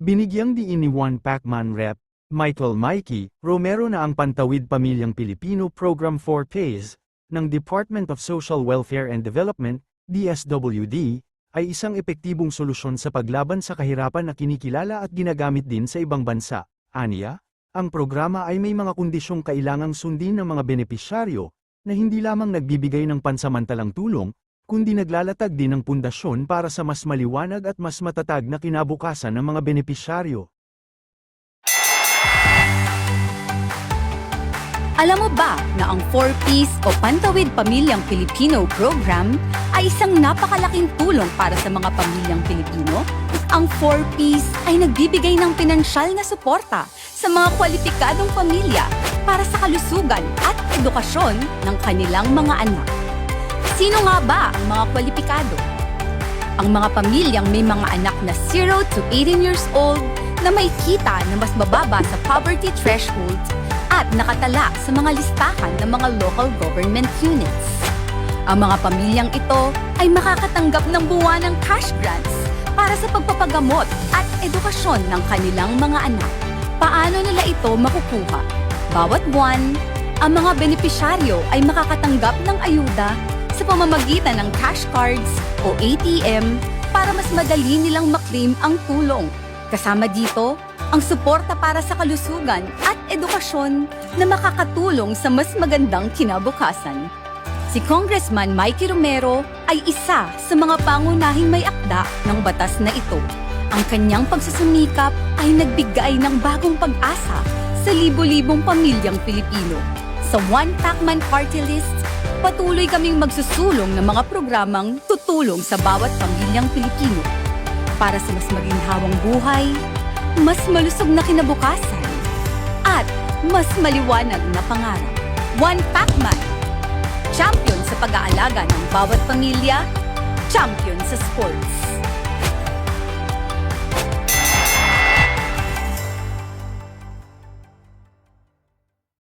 Binigyang diin ni One Pacman Rep. Michael Mikey Romero na ang Pantawid Pamilyang Pilipino Program for PAYS ng Department of Social Welfare and Development, DSWD, ay isang epektibong solusyon sa paglaban sa kahirapan na kinikilala at ginagamit din sa ibang bansa. Aniya, ang programa ay may mga kondisyong kailangang sundin ng mga benepisyaryo na hindi lamang nagbibigay ng pansamantalang tulong, kundi naglalatag din ng pundasyon para sa mas maliwanag at mas matatag na kinabukasan ng mga benepisyaryo. Alam mo ba na ang 4Ps o Pantawid Pamilyang Pilipino program ay isang napakalaking tulong para sa mga pamilyang Pilipino? Ang 4Ps ay nagbibigay ng pinansyal na suporta sa mga kwalipikadong pamilya para sa kalusugan at edukasyon ng kanilang mga anak. Sino nga ba ang mga kwalipikado? Ang mga pamilyang may mga anak na 0 to 18 years old na may kita na mas bababa sa poverty threshold at nakatala sa mga listahan ng mga local government units. Ang mga pamilyang ito ay makakatanggap ng buwanang cash grants para sa pagpapagamot at edukasyon ng kanilang mga anak. Paano nila ito makukuha? Bawat buwan, ang mga benepisyaryo ay makakatanggap ng ayuda sa pamamagitan ng cash cards o ATM para mas madali nilang maklaim ang tulong. Kasama dito, ang suporta para sa kalusugan at edukasyon na makakatulong sa mas magandang kinabukasan. Si Congressman Mikey Romero ay isa sa mga pangunahing may akda ng batas na ito. Ang kanyang pagsusumikap ay nagbigay ng bagong pag-asa sa libo-libong pamilyang Pilipino. Sa One Pacman Party List, patuloy kaming magsusulong ng mga programang tutulong sa bawat pamilyang Pilipino para sa mas maginhawang buhay, mas malusog na kinabukasan, at mas maliwanag na pangarap. One Pacman, champion sa pag-aalaga ng bawat pamilya, champion sa sports.